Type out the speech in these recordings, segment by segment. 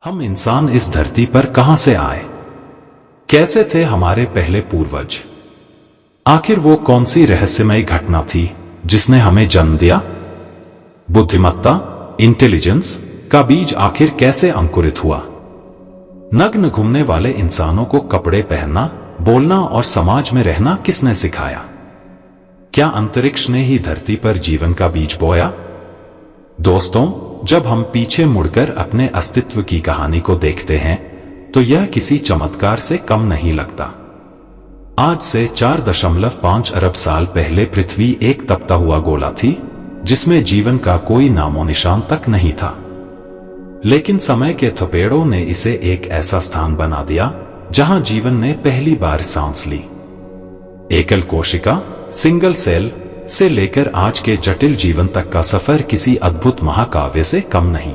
हम इंसान इस धरती पर कहां से आए? कैसे थे हमारे पहले पूर्वज? आखिर वो कौन सी रहस्यमय घटना थी जिसने हमें जन्म दिया? बुद्धिमत्ता, इंटेलिजेंस का बीज आखिर कैसे अंकुरित हुआ? नग्न घूमने वाले इंसानों को कपड़े पहनना, बोलना और समाज में रहना किसने सिखाया? क्या अंतरिक्ष ने ही धरती पर जीवन का बीज बोया? दोस्तों, जब हम पीछे मुड़कर अपने अस्तित्व की कहानी को देखते हैं तो यह किसी चमत्कार से कम नहीं लगता। आज से 4.5 अरब साल पहले पृथ्वी एक तपता हुआ गोला थी जिसमें जीवन का कोई नामो निशान तक नहीं था। लेकिन समय के थपेड़ों ने इसे एक ऐसा स्थान बना दिया जहां जीवन ने पहली बार सांस ली। एकल कोशिका, सिंगल सेल से लेकर आज के जटिल जीवन तक का सफर किसी अद्भुत महाकाव्य से कम नहीं।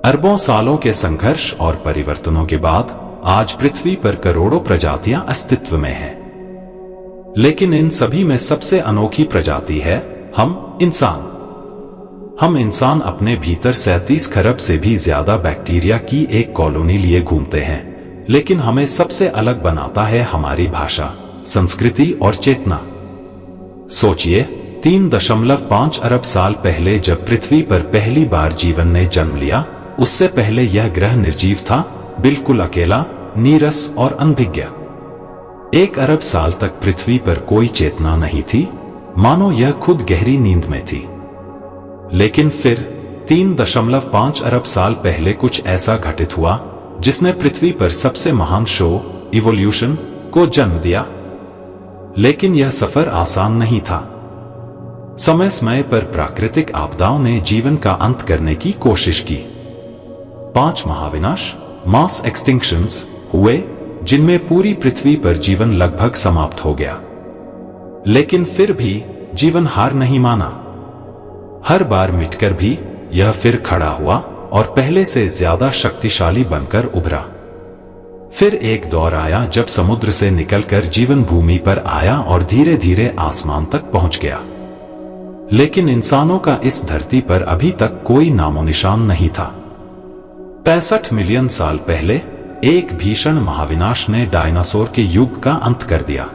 अरबों सालों के संघर्ष और परिवर्तनों के बाद आज पृथ्वी पर करोड़ों प्रजातियां अस्तित्व में हैं। लेकिन इन सभी में सबसे अनोखी प्रजाति है हम इंसान। हम इंसान अपने भीतर 37 खरब से भी ज्यादा बैक्टीरिया की एक कॉलोनी लिए घूमते हैं, लेकिन हमें सबसे अलग बनाता है हमारी भाषा, संस्कृति और चेतना। सोचिए, 3.5 अरब साल पहले जब पृथ्वी पर पहली बार जीवन ने जन्म लिया, उससे पहले यह ग्रह निर्जीव था, बिल्कुल अकेला, नीरस और अनभिज्ञ। 1 अरब साल तक पृथ्वी पर कोई चेतना नहीं थी, मानो यह खुद गहरी नींद में थी। लेकिन फिर 3.5 अरब साल पहले कुछ ऐसा घटित हुआ जिसने पृथ्वी पर सबसे महान शो, इवोल्यूशन, को जन्म दिया। लेकिन यह सफर आसान नहीं था। समय समय पर प्राकृतिक आपदाओं ने जीवन का अंत करने की कोशिश की। 5 महाविनाश, मास एक्सटिंक्शंस हुए जिनमें पूरी पृथ्वी पर जीवन लगभग समाप्त हो गया। लेकिन फिर भी जीवन हार नहीं माना। हर बार मिटकर भी यह फिर खड़ा हुआ और पहले से ज्यादा शक्तिशाली बनकर उभरा। फिर एक दौर आया जब समुद्र से निकलकर जीवन भूमि पर आया और धीरे धीरे आसमान तक पहुंच गया। लेकिन इंसानों का इस धरती पर अभी तक कोई नामो निशान नहीं था। 65 मिलियन साल पहले एक भीषण महाविनाश ने डायनासोर के युग का अंत कर दिया।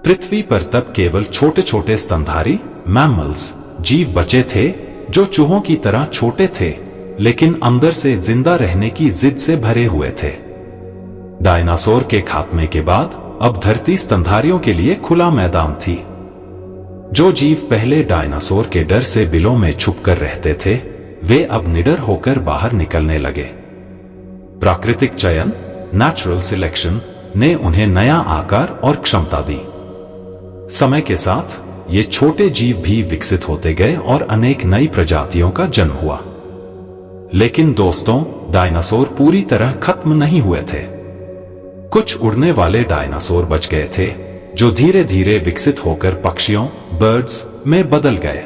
पृथ्वी पर तब केवल छोटे छोटे स्तनधारी मैमल्स, जीव बचे थे जो चूहों की तरह छोटे थे, लेकिन अंदर से जिंदा रहने की जिद से भरे हुए थे। डायनासोर के खात्मे के बाद अब धरती स्तनधारियों के लिए खुला मैदान थी। जो जीव पहले डायनासोर के डर से बिलों में छुपकर रहते थे, वे अब निडर होकर बाहर निकलने लगे। प्राकृतिक चयन, नेचुरल सिलेक्शन, ने उन्हें नया आकार और क्षमता दी। समय के साथ ये छोटे जीव भी विकसित होते गए और अनेक नई प्रजातियों का जन्म हुआ। लेकिन दोस्तों, डायनासोर पूरी तरह खत्म नहीं हुए थे। कुछ उड़ने वाले डायनासोर बच गए थे जो धीरे धीरे विकसित होकर पक्षियों, बर्ड्स में बदल गए।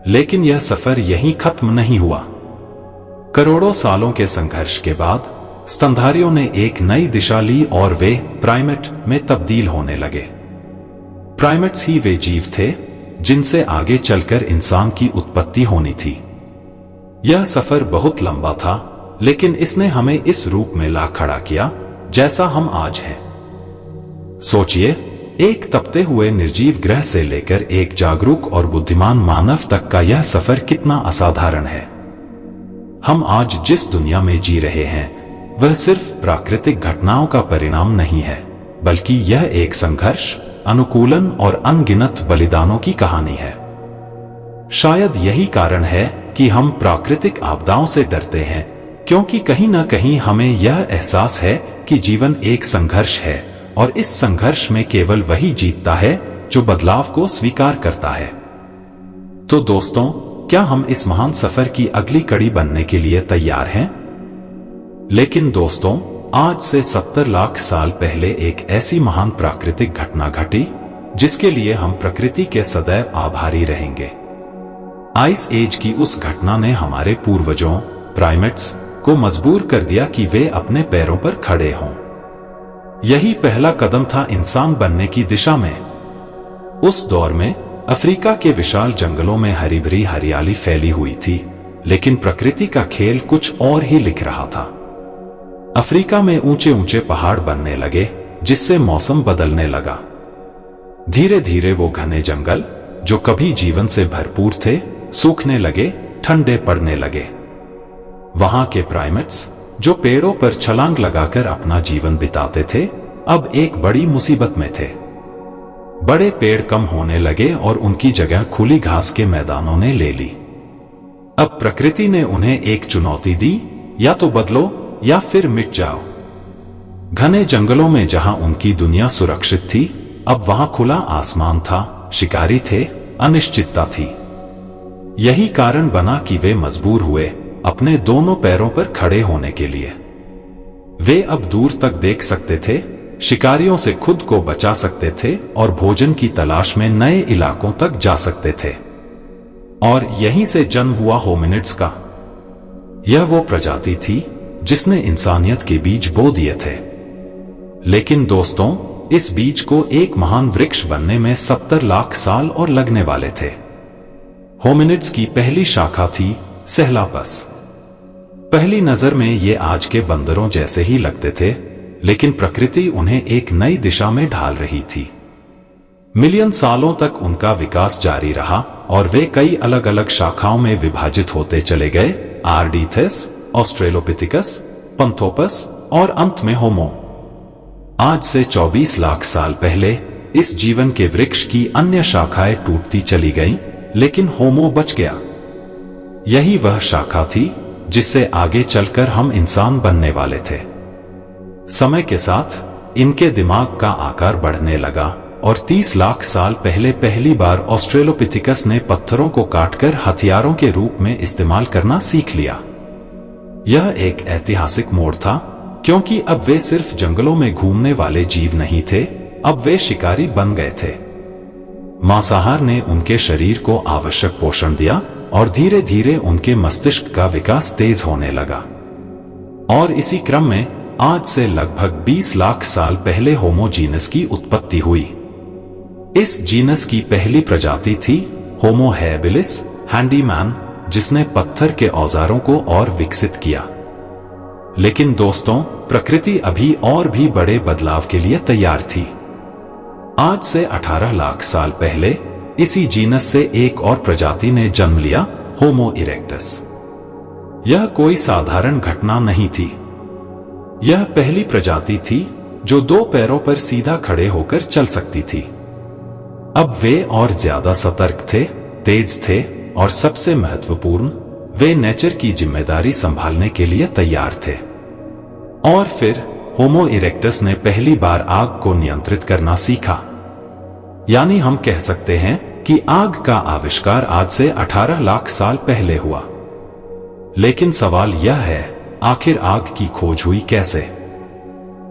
लेकिन यह सफर यहीं खत्म नहीं हुआ। करोड़ों सालों के संघर्ष के बाद स्तनधारियों ने एक नई दिशा ली और वे प्राइमेट में तब्दील होने लगे। प्राइमेट्स ही वे जीव थे जिनसे आगे चलकर इंसान की उत्पत्ति होनी थी। यह सफर बहुत लंबा था, लेकिन इसने हमें इस रूप में ला खड़ा किया जैसा हम आज हैं। सोचिए, एक तपते हुए निर्जीव ग्रह से लेकर एक जागरूक और बुद्धिमान मानव तक का यह सफर कितना असाधारण है। हम आज जिस दुनिया में जी रहे हैं वह सिर्फ प्राकृतिक घटनाओं का परिणाम नहीं है, बल्कि यह एक संघर्ष, अनुकूलन और अनगिनत बलिदानों की कहानी है। शायद यही कारण है कि हम प्राकृतिक आपदाओं से डरते हैं, क्योंकि कहीं ना कहीं हमें यह एहसास है कि जीवन एक संघर्ष है और इस संघर्ष में केवल वही जीतता है जो बदलाव को स्वीकार करता है। तो दोस्तों, क्या हम इस महान सफर की अगली कड़ी बनने के लिए तैयार हैं? लेकिन दोस्तों, आज से 70 लाख साल पहले एक ऐसी महान प्राकृतिक घटना घटी जिसके लिए हम प्रकृति के सदैव आभारी रहेंगे। आइस एज की उस घटना ने हमारे पूर्वजों, प्राइमेट्स, को मजबूर कर दिया कि वे अपने पैरों पर खड़े हों। यही पहला कदम था इंसान बनने की दिशा में। उस दौर में अफ्रीका के विशाल जंगलों में हरी भरी हरियाली फैली हुई थी, लेकिन प्रकृति का खेल कुछ और ही लिख रहा था। अफ्रीका में ऊंचे ऊंचे पहाड़ बनने लगे, जिससे मौसम बदलने लगा। धीरे धीरे वो घने जंगल, जो कभी जीवन से भरपूर थे, सूखने लगे, ठंडे पड़ने लगे। वहां के प्राइमेट्स, जो पेड़ों पर छलांग लगाकर अपना जीवन बिताते थे, अब एक बड़ी मुसीबत में थे। बड़े पेड़ कम होने लगे और उनकी जगह खुली घास के मैदानों ने ले ली। अब प्रकृति ने उन्हें एक चुनौती दी, या तो बदलो या फिर मिट जाओ। घने जंगलों में जहां उनकी दुनिया सुरक्षित थी, अब वहां खुला आसमान था, शिकारी थे, अनिश्चितता थी। यही कारण बना कि वे मजबूर हुए अपने दोनों पैरों पर खड़े होने के लिए। वे अब दूर तक देख सकते थे, शिकारियों से खुद को बचा सकते थे और भोजन की तलाश में नए इलाकों तक जा सकते थे। और यहीं से जन्म हुआ होमिनिड्स का। यह वो प्रजाति थी जिसने इंसानियत के बीज बो दिए थे। लेकिन दोस्तों, इस बीज को एक महान वृक्ष बनने में 70 लाख साल और लगने वाले थे। होमिनिड्स की पहली शाखा थी सेहेलापस। पहली नजर में ये आज के बंदरों जैसे ही लगते थे, लेकिन प्रकृति उन्हें एक नई दिशा में ढाल रही थी। मिलियन सालों तक उनका विकास जारी रहा और वे कई अलग अलग शाखाओं में विभाजित होते चले गए। आर्डीथेस, ऑस्ट्रेलोपिथिकस, पंथोपस और अंत में होमो। आज से 24 लाख साल पहले इस जीवन के वृक्ष की अन्य शाखाएं टूटती चली गईं, लेकिन होमो बच गया। यही वह शाखा थी जिससे आगे चलकर हम इंसान बनने वाले थे। समय के साथ इनके दिमाग का आकार बढ़ने लगा और 30 लाख साल पहले पहली बार ऑस्ट्रेलोपिथिकस ने पत्थरों को काटकर हथियारों के रूप में इस्तेमाल करना सीख लिया। यह एक ऐतिहासिक मोड़ था, क्योंकि अब वे सिर्फ जंगलों में घूमने वाले जीव नहीं थे, अब वे शिकारी बन गए थे। मांसाहार ने उनके शरीर को आवश्यक पोषण दिया और धीरे धीरे उनके मस्तिष्क का विकास तेज होने लगा। और इसी क्रम में आज से लगभग 20 लाख साल पहले होमो जीनस की उत्पत्ति हुई। इस जीनस की पहली प्रजाति थी होमो हैबिलिस, हैंडीमैन, जिसने पत्थर के औजारों को और विकसित किया। लेकिन दोस्तों, प्रकृति अभी और भी बड़े बदलाव के लिए तैयार थी। आज से 18 लाख साल पहले इसी जीनस से एक और प्रजाति ने जन्म लिया, होमो इरेक्टस। यह कोई साधारण घटना नहीं थी। यह पहली प्रजाति थी जो 2 पैरों पर सीधा खड़े होकर चल सकती थी। अब वे और ज्यादा सतर्क थे, तेज थे और सबसे महत्वपूर्ण, वे नेचर की जिम्मेदारी संभालने के लिए तैयार थे। और फिर होमो इरेक्टस ने पहली बार आग को नियंत्रित करना सीखा। यानी हम कह सकते हैं कि आग का आविष्कार आज से 18 लाख साल पहले हुआ। लेकिन सवाल यह है, आखिर आग की खोज हुई कैसे?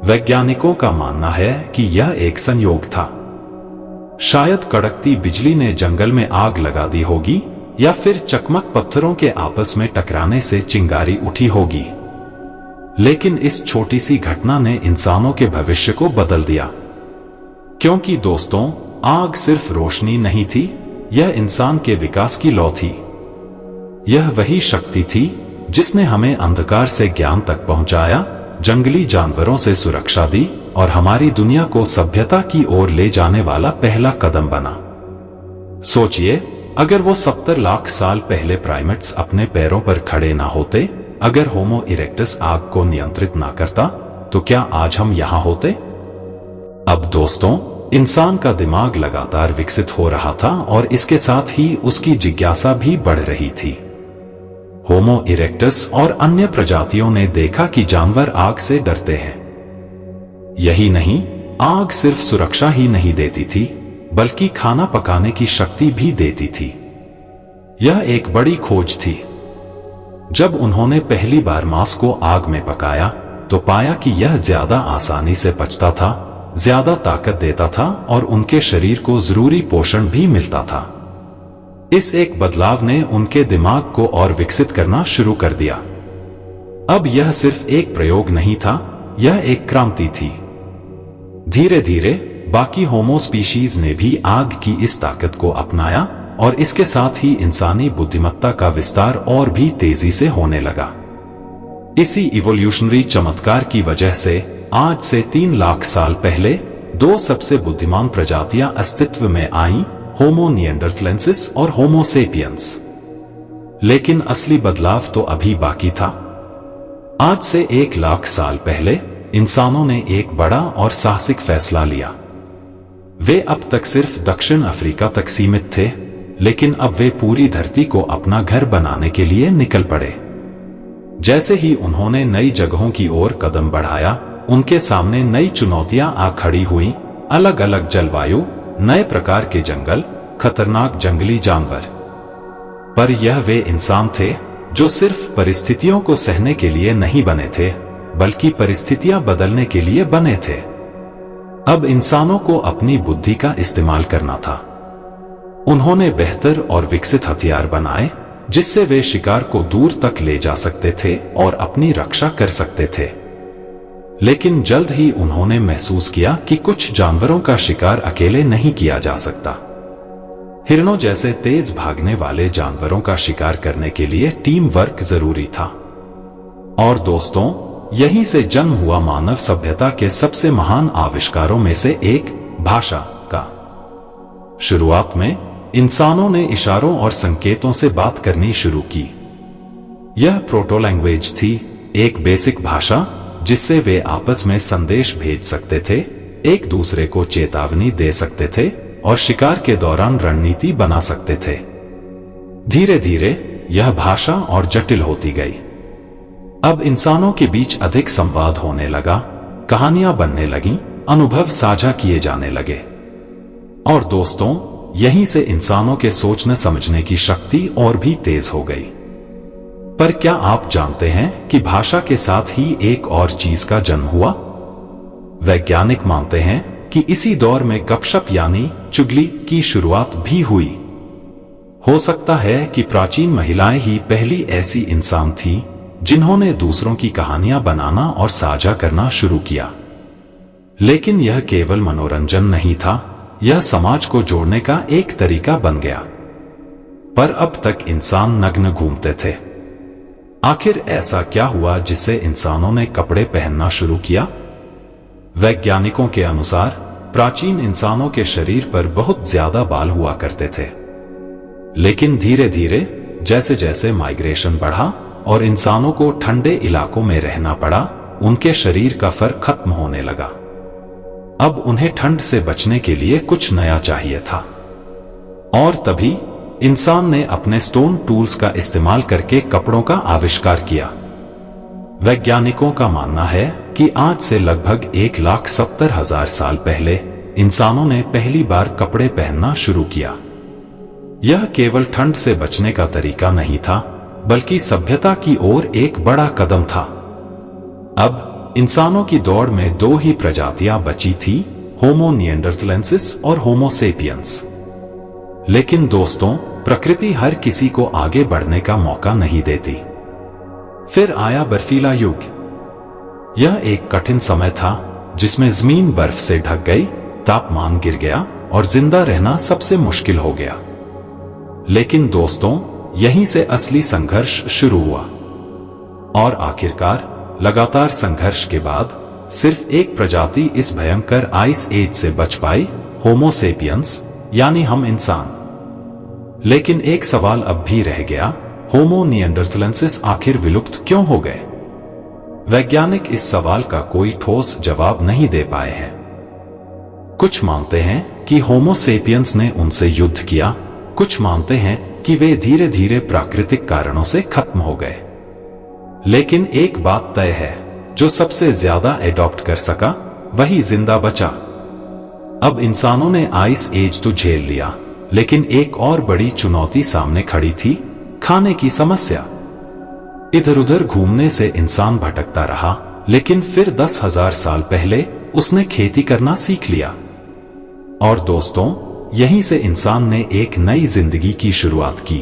वैज्ञानिकों का मानना है कि यह एक संयोग था। शायद कड़कती बिजली ने जंगल में आग लगा दी होगी, या फिर चकमक पत्थरों के आपस में टकराने से चिंगारी उठी होगी। लेकिन इस छोटी सी घटना ने इंसानों के भविष्य को बदल दिया। क्योंकि दोस्तों, आग सिर्फ रोशनी नहीं थी, यह इंसान के विकास की लौ थी। यह वही शक्ति थी जिसने हमें अंधकार से ज्ञान तक पहुंचाया, जंगली जानवरों से सुरक्षा दी और हमारी दुनिया को सभ्यता की ओर ले जाने वाला पहला कदम बना। सोचिए, अगर वो 70 लाख साल पहले प्राइमेट्स अपने पैरों पर खड़े ना होते, अगर होमो इरेक्टस आग को नियंत्रित ना करता, तो क्या आज हम यहां होते? अब दोस्तों, इंसान का दिमाग लगातार विकसित हो रहा था और इसके साथ ही उसकी जिज्ञासा भी बढ़ रही थी। होमो इरेक्टस और अन्य प्रजातियों ने देखा कि जानवर आग से डरते हैं। यही नहीं, आग सिर्फ सुरक्षा ही नहीं देती थी, बल्कि खाना पकाने की शक्ति भी देती थी। यह एक बड़ी खोज थी। जब उन्होंने पहली बार मांस को आग में पकाया, तो पाया कि यह ज्यादा आसानी से पचता था, ज्यादा ताकत देता था और उनके शरीर को जरूरी पोषण भी मिलता था। इस एक बदलाव ने उनके दिमाग को और विकसित करना शुरू कर दिया। अब यह सिर्फ एक प्रयोग नहीं था, यह एक क्रांति थी। धीरे धीरे बाकी होमो स्पीशीज ने भी आग की इस ताकत को अपनाया और इसके साथ ही इंसानी बुद्धिमत्ता का विस्तार और भी तेजी से होने लगा। इसी इवोल्यूशनरी चमत्कार की वजह से आज से 3 लाख साल पहले 2 सबसे बुद्धिमान प्रजातियां अस्तित्व में आईं, होमो निएंडरथलेंसिस और होमो सेपियंस। लेकिन असली बदलाव तो अभी बाकी था। आज से 1 लाख साल पहले इंसानों ने एक बड़ा और साहसिक फैसला लिया। वे अब तक सिर्फ दक्षिण अफ्रीका तक सीमित थे, लेकिन अब वे पूरी धरती को अपना घर बनाने के लिए निकल पड़े। जैसे ही उन्होंने नई जगहों की ओर कदम बढ़ाया, उनके सामने नई चुनौतियां आ खड़ी हुईं, अलग अलग जलवायु, नए प्रकार के जंगल, खतरनाक जंगली जानवर। पर यह वे इंसान थे जो सिर्फ परिस्थितियों को सहने के लिए नहीं बने थे, बल्कि परिस्थितियां बदलने के लिए बने थे। अब इंसानों को अपनी बुद्धि का इस्तेमाल करना था। उन्होंने बेहतर और विकसित हथियार बनाए, जिससे वे शिकार को दूर तक ले जा सकते थे और अपनी रक्षा कर सकते थे। लेकिन जल्द ही उन्होंने महसूस किया कि कुछ जानवरों का शिकार अकेले नहीं किया जा सकता। हिरणों जैसे तेज भागने वाले जानवरों का शिकार करने के लिए टीम वर्क जरूरी था। और दोस्तों, यहीं से जन्म हुआ मानव सभ्यता के सबसे महान आविष्कारों में से एक, भाषा का। शुरुआत में इंसानों ने इशारों और संकेतों से बात करनी शुरू की। यह प्रोटो लैंग्वेज थी, एक बेसिक भाषा जिससे वे आपस में संदेश भेज सकते थे, एक दूसरे को चेतावनी दे सकते थे और शिकार के दौरान रणनीति बना सकते थे। धीरे धीरे यह भाषा और जटिल होती गई। अब इंसानों के बीच अधिक संवाद होने लगा, कहानियां बनने लगीं, अनुभव साझा किए जाने लगे। और दोस्तों, यहीं से इंसानों के सोचने समझने की शक्ति और भी तेज हो गई। पर क्या आप जानते हैं कि भाषा के साथ ही एक और चीज का जन्म हुआ? वैज्ञानिक मानते हैं कि इसी दौर में गपशप यानी चुगली की शुरुआत भी हुई। हो सकता है कि प्राचीन महिलाएं ही पहली ऐसी इंसान थी जिन्होंने दूसरों की कहानियां बनाना और साझा करना शुरू किया। लेकिन यह केवल मनोरंजन नहीं था, यह समाज को जोड़ने का एक तरीका बन गया। पर अब तक इंसान नग्न घूमते थे। आखिर ऐसा क्या हुआ जिससे इंसानों ने कपड़े पहनना शुरू किया? वैज्ञानिकों के अनुसार प्राचीन इंसानों के शरीर पर बहुत ज्यादा बाल हुआ करते थे। लेकिन धीरे धीरे जैसे जैसे माइग्रेशन बढ़ा और इंसानों को ठंडे इलाकों में रहना पड़ा, उनके शरीर का फर खत्म होने लगा। अब उन्हें ठंड से बचने के लिए कुछ नया चाहिए था। और तभी इंसान ने अपने स्टोन टूल्स का इस्तेमाल करके कपड़ों का आविष्कार किया। वैज्ञानिकों का मानना है कि आज से लगभग 1,70,000 साल पहले इंसानों ने पहली बार कपड़े पहनना शुरू किया। यह केवल ठंड से बचने का तरीका नहीं था, बल्कि सभ्यता की ओर एक बड़ा कदम था। अब इंसानों की दौड़ में 2 ही प्रजातियां बची थी, होमो निएंडरथलेंसिस और होमो सेपियंस। लेकिन दोस्तों, प्रकृति हर किसी को आगे बढ़ने का मौका नहीं देती। फिर आया बर्फीला युग। यह एक कठिन समय था जिसमें जमीन बर्फ से ढक गई, तापमान गिर गया और जिंदा रहना सबसे मुश्किल हो गया। लेकिन दोस्तों, यहीं से असली संघर्ष शुरू हुआ। और आखिरकार लगातार संघर्ष के बाद सिर्फ एक प्रजाति इस भयंकर आइस एज से बच पाई, होमो सेपियंस, यानी हम इंसान। लेकिन एक सवाल अब भी रह गया, होमो निएंडरथलेंसिस आखिर विलुप्त क्यों हो गए? वैज्ञानिक इस सवाल का कोई ठोस जवाब नहीं दे पाए हैं। कुछ मानते हैं कि होमो सेपियंस ने उनसे युद्ध किया, कुछ मानते हैं कि वे धीरे धीरे प्राकृतिक कारणों से खत्म हो गए। लेकिन एक बात तय है, जो सबसे ज्यादा एडॉप्ट कर सका वही जिंदा बचा। अब इंसानों ने आइस एज तो झेल लिया, लेकिन एक और बड़ी चुनौती सामने खड़ी थी, खाने की समस्या। इधर उधर घूमने से इंसान भटकता रहा, लेकिन फिर 10,000 साल पहले उसने खेती करना सीख लिया। और दोस्तों, यहीं से इंसान ने एक नई जिंदगी की शुरुआत की।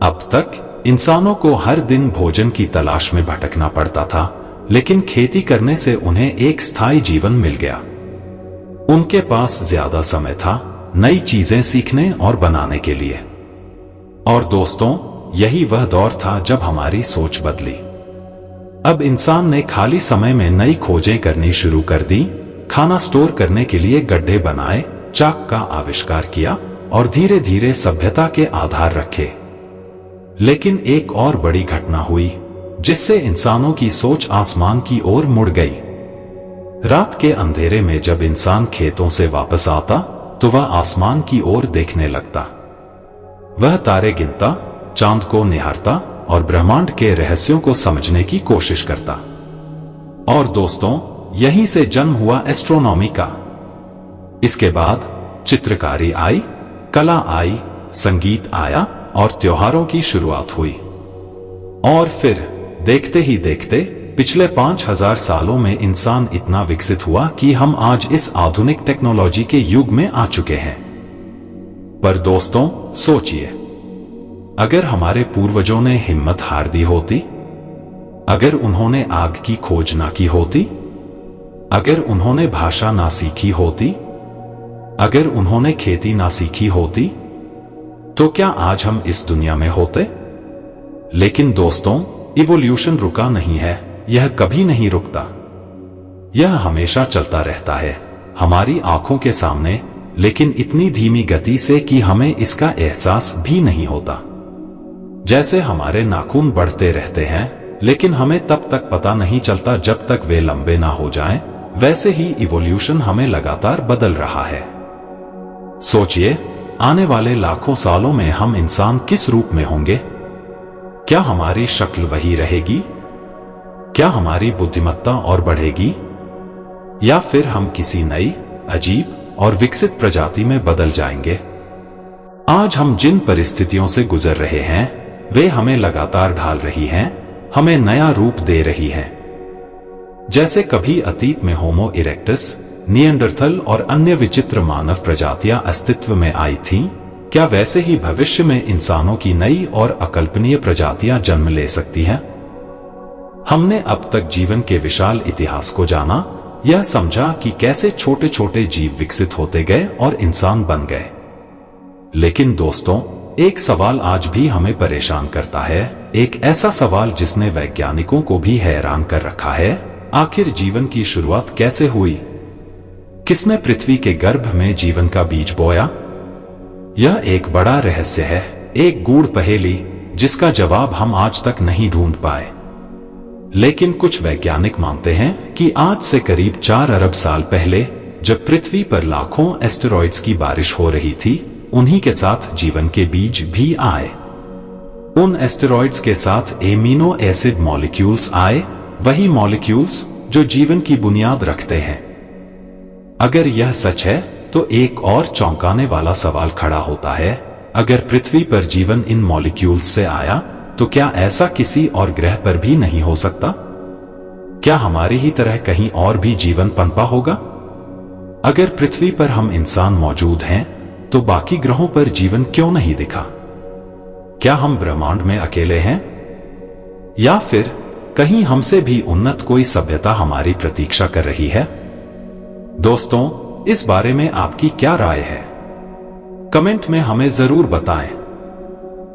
अब तक इंसानों को हर दिन भोजन की तलाश में भटकना पड़ता था, लेकिन खेती करने से उन्हें एक स्थायी जीवन मिल गया। उनके पास ज्यादा समय था, नई चीजें सीखने और बनाने के लिए। और दोस्तों, यही वह दौर था जब हमारी सोच बदली। अब इंसान ने खाली समय में नई खोजें करनी शुरू कर दी, खाना स्टोर करने के लिए गड्ढे बनाए, चाक का आविष्कार किया और धीरे धीरे सभ्यता के आधार रखे। लेकिन एक और बड़ी घटना हुई जिससे इंसानों की सोच आसमान की ओर मुड़ गई। रात के अंधेरे में जब इंसान खेतों से वापस आता तो वह आसमान की ओर देखने लगता। वह तारे गिनता, चांद को निहारता और ब्रह्मांड के रहस्यों को समझने की कोशिश करता। और दोस्तों, यहीं से जन्म हुआ एस्ट्रोनॉमी का। इसके बाद चित्रकारी आई, कला आई, संगीत आया और त्योहारों की शुरुआत हुई। और फिर देखते ही देखते पिछले 5000 सालों में इंसान इतना विकसित हुआ कि हम आज इस आधुनिक टेक्नोलॉजी के युग में आ चुके हैं। पर दोस्तों, सोचिए, अगर हमारे पूर्वजों ने हिम्मत हार दी होती, अगर उन्होंने आग की खोज ना की होती, अगर उन्होंने भाषा ना सीखी होती, अगर उन्होंने खेती ना सीखी होती, तो क्या आज हम इस दुनिया में होते? लेकिन दोस्तों, इवोल्यूशन रुका नहीं है, यह कभी नहीं रुकता। यह हमेशा चलता रहता है, हमारी आंखों के सामने, लेकिन इतनी धीमी गति से कि हमें इसका एहसास भी नहीं होता। जैसे हमारे नाखून बढ़ते रहते हैं, लेकिन हमें तब तक पता नहीं चलता जब तक वे लंबे ना हो जाएं, वैसे ही इवोल्यूशन हमें लगातार बदल रहा है। सोचिए, आने वाले लाखों सालों में हम इंसान किस रूप में होंगे? क्या हमारी शक्ल वही रहेगी? क्या हमारी बुद्धिमत्ता और बढ़ेगी? या फिर हम किसी नई, अजीब और विकसित प्रजाति में बदल जाएंगे? आज हम जिन परिस्थितियों से गुजर रहे हैं, वे हमें लगातार ढाल रही हैं, हमें नया रूप दे रही हैं। जैसे कभी अतीत में होमो इरेक्टस, निएंडरथल और अन्य विचित्र मानव प्रजातियां अस्तित्व में आई थीं, क्या वैसे ही भविष्य में इंसानों की नई और अकल्पनीय प्रजातियां जन्म ले सकती हैं? हमने अब तक जीवन के विशाल इतिहास को जाना, यह समझा कि कैसे छोटे छोटे जीव विकसित होते गए और इंसान बन गए। लेकिन दोस्तों, एक सवाल आज भी हमें परेशान करता है, एक ऐसा सवाल जिसने वैज्ञानिकों को भी हैरान कर रखा है। आखिर जीवन की शुरुआत कैसे हुई? किसने पृथ्वी के गर्भ में जीवन का बीज बोया? यह एक बड़ा रहस्य है, एक गूढ़ पहेली जिसका जवाब हम आज तक नहीं ढूंढ पाए। लेकिन कुछ वैज्ञानिक मानते हैं कि आज से करीब 4 अरब साल पहले, जब पृथ्वी पर लाखों एस्टेरॉइड्स की बारिश हो रही थी, उन्हीं के साथ जीवन के बीज भी आए। उन एस्टेरॉइड्स के साथ एमिनो एसिड मॉलिक्यूल्स आए, वही मॉलिक्यूल्स जो जीवन की बुनियाद रखते हैं। अगर यह सच है तो एक और चौंकाने वाला सवाल खड़ा होता है, अगर पृथ्वी पर जीवन इन मॉलिक्यूल्स से आया, तो क्या ऐसा किसी और ग्रह पर भी नहीं हो सकता? क्या हमारी ही तरह कहीं और भी जीवन पनपा होगा? अगर पृथ्वी पर हम इंसान मौजूद हैं, तो बाकी ग्रहों पर जीवन क्यों नहीं दिखा? क्या हम ब्रह्मांड में अकेले हैं? या फिर कहीं हमसे भी उन्नत कोई सभ्यता हमारी प्रतीक्षा कर रही है? दोस्तों, इस बारे में आपकी क्या राय है? कमेंट में हमें जरूर बताएं।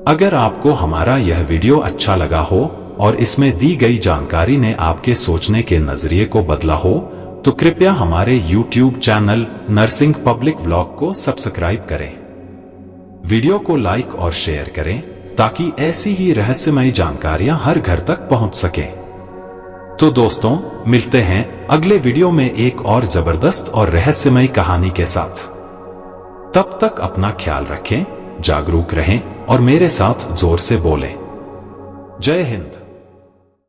अगर आपको हमारा यह वीडियो अच्छा लगा हो और इसमें दी गई जानकारी ने आपके सोचने के नजरिए को बदला हो, तो कृपया हमारे YouTube channel Narsingh public vlog को सब्सक्राइब करें। वीडियो को लाइक और शेयर करें ताकि ऐसी ही रहस्यमयी जानकारियां हर घर तक पहुंच सकें। तो दोस्तों, मिलते हैं अगले वीडियो में एक और जबरदस्त और रहस्यमयी कहानी के साथ। तब तक अपना ख्याल रखें, जागरूक रहें और मेरे साथ जोर से बोलें। जय हिंद।